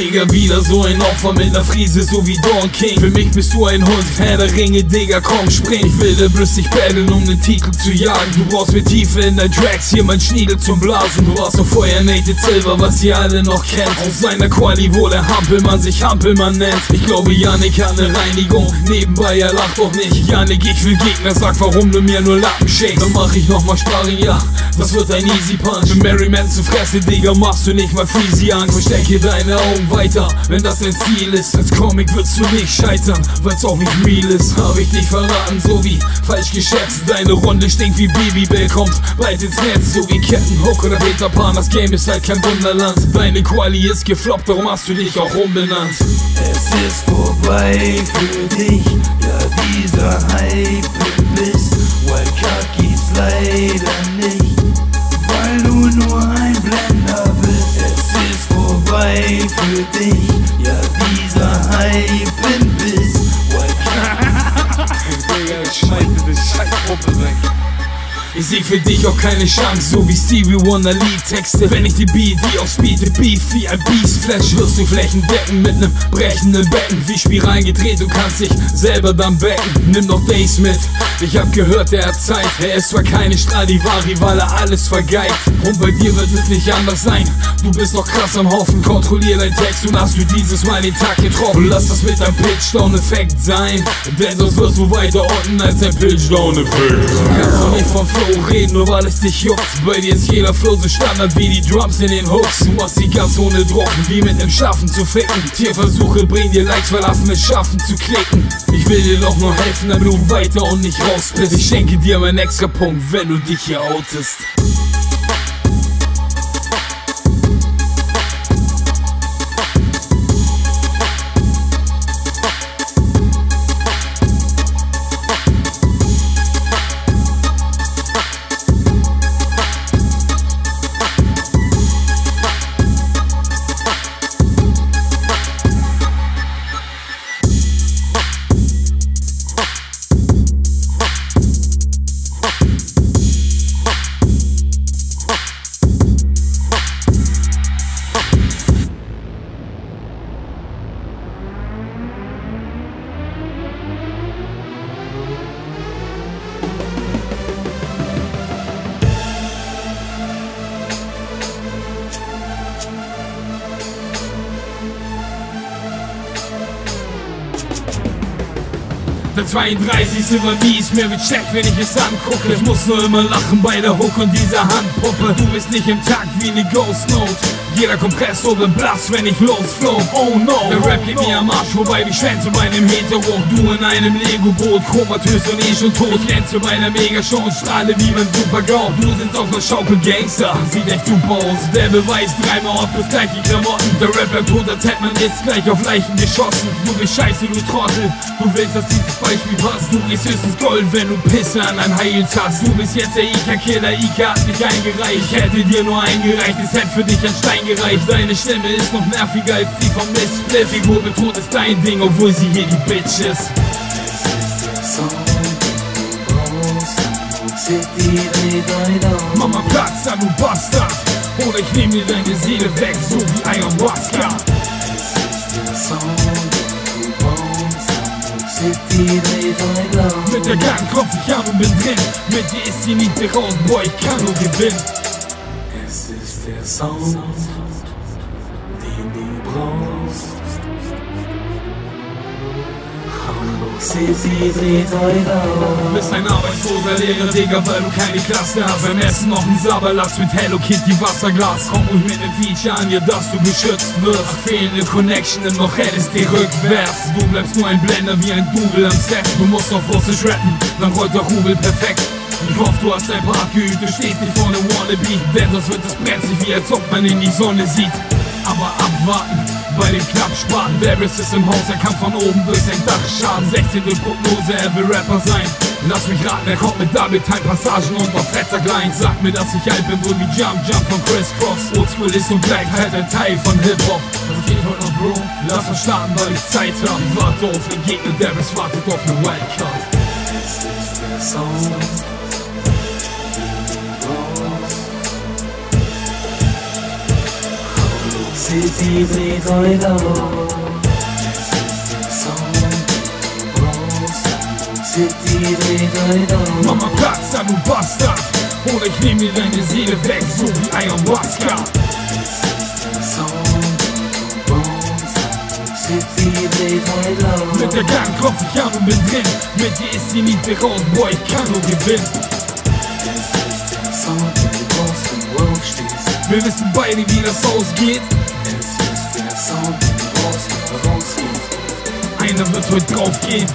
Digga, wieder so ein Opfer mit ner Frise, so wie Don King. Für mich bist du ein Hund, Herr der Ringe, Digga, komm, spring. Ich will dir brüstig paddeln, um den Titel zu jagen. Du brauchst mehr Tiefe in dein Tracks, hier mein Schniedel zum Blasen. Du warst noch vorher Naked Silver, was ihr alle noch kennt. Aus seiner Quali, wo der Hampelmann sich Hampelmann nennt. Ich glaube, Yannick hat ne Reinigung, nebenbei er lacht doch nicht. Yannick, ich will Gegner, sag, warum du mir nur Lappen shakes. Dann mach ich nochmal Sparring, ja, das wird ein easy punch. Mit Merryman zu Fresse, Digga, machst du nicht mal Freezy Angst. Verstecke deine Augen weiter, wenn das dein Ziel ist. Als Comic wirst du nicht scheitern, weil's auch nicht real ist. Hab ich dich verraten, so wie falsch geschätzt. Deine Runde stinkt wie Babybell, kommt bald ins Netz. So wie Kettenhook oder Peter Pan, das Game ist halt kein Wunderland. Deine Quali ist gefloppt, darum hast du dich auch umbenannt. Es ist vorbei für dich, ja dieser Hype bist. Wildcard gibt's leider nicht, weil du nur ein Blender bist. Es ist vorbei für dich, ja dieser Hype bist. Wildcard. Digga, schmeiß diese Scheißgruppe weg. Ich seh für dich auch keine Chance, so wie Stevie Wonder Liedtexte. Wenn ich die Beat wie auf Speed, the Beef wie ein Beast Flash, wirst du Flächen decken mit nem brechenden Becken. Wie Spiralen gedreht, du kannst dich selber dann becken. Nimm doch Days mit, ich hab gehört, er hat Zeit. Er ist zwar keine Stradivari, weil er alles vergeigt. Und bei dir wird es nicht anders sein. Du bist noch krass am Haufen, kontrollier dein Text und hast du dieses Mal den Tag getroffen. Lass das mit deinem Pitch-Down-Effekt sein, denn sonst wirst du weiter unten als ein Pitch-Down-Effekt. Kannst du nicht vom Flow reden, nur weil es dich juckt. Bei dir ist jeder Flow so Standard wie die Drums in den Hooks. Du machst die ganz ohne Druck, wie mit nem Schaffen zu ficken. Tierversuche bringen dir Likes, weil Affen es schaffen zu klicken. Ich will dir doch nur helfen, damit du weiter und nicht raus bist. Ich schenke dir meinen extra Punkt, wenn du dich hier outest. Der 32. war mies, mir wird check, wenn ich es angucke. Ich muss nur immer lachen bei der Hook und dieser Handpuppe. Du bist nicht im Takt wie ne Ghost Note. Jeder Kompressor wird blass, wenn ich losflow. Oh no, der Rap geht mir am Arsch vorbei wie Schwänze bei einem Hetero. Du in einem Lego-Boot, komatös und eh schon tot. Ich glänze bei einer Mega-Show und strahle wie beim Super-GAU. Du sitzt auf der Schaukel, Gangster, sieht echt super aus. Der Beweis, dreimal ob das gleiche Klamotten. Der Rapper tot, als hätte man jetzt gleich auf Leichen geschossen. Du bist scheiße, du Trottel. Du willst, dass dieses Beispiel passt. Du gehst höchstens Gold, wenn du Pisse an ein Heils hast. Du bist jetzt der Ika-Killer, Ika hat mich eingereicht. Ich hätte dir nur eingereicht, es hätte für dich ein Stein gereicht. Deine Stimme ist noch nerviger als die vom Miss Spliff. Figur betont ist dein Ding, obwohl sie hier die Bitch ist. Es ist der Song, den du brauchst. Hamburg City dreht euch auf. Mama Platz an, du Bastard. Oder ich nehm dir deine Seele weg, so wie Ayahuasca. Es ist der Song, den du brauchst. Hamburg City dreht euch auf. Mit der Gang klopf ich an und bin drin. Mit dir ist die Miete raus, boy, ich kann nur gewinnen. Es ist der Song, den du brauchst. Hamburg City dreht euch auf. Bist ein arbeitsloser Lehrer, Digga, weil du keine Klasse hast. Beim Essen noch ein Saberlatz mit Hello Kitty Wasserglas. Komm ruhig mit dem Feature an dir, dass du geschützt wirst. Fehlende Connection, im noch hättest dir rückwärts. Du bleibst nur ein Blender wie ein Double am Set. Du musst auf Russisch rappen, dann rollt der Rubel perfekt. Ich hoffe, du hast dein Part geübt, du stehst nicht vor ne Wannabe. Denn sonst wird es brenzlig, wie als ob man in die Sonne sieht. Aber abwarten, bei dem Klappspaten. Varys ist im Haus, er kann von oben durch sein Dach schaden. 16. Prognose, er will Rapper sein. Lass mich raten, er kommt mit Double-Time-Passagen und auf Fetter-Klein. Sag mir, dass ich alt bin, so wie Jump von Chris Cross. Oldschool ist und bleibt halt ein Teil von Hip-Hop. Was geht heute noch, Bro? Lass uns starten, weil ich Zeit hab. Warte auf den Gegner, Varys wartet auf ne Wildcard. Es ist der Song, City dreht heute auf. Es ist der Sound raus. City dreht heute auf. Mama Platz da, du Bastard, oder ich nehm dir deine Seele weg, so wie Ayahuasca. Es ist der Sound raus. City dreht heute auf. Mit der Gang klopf ich an und bin drin, mit dir ist die Miete raus, boy, ich kann nur gewinnen. Es ist der Sound, den du brauchst, wenn du aufstehst. Wir wissen beide, wie das ausgeht. Es ist der Sound, den du brauchst, wenn du rausgehst. Einer wird heute drauf gehen.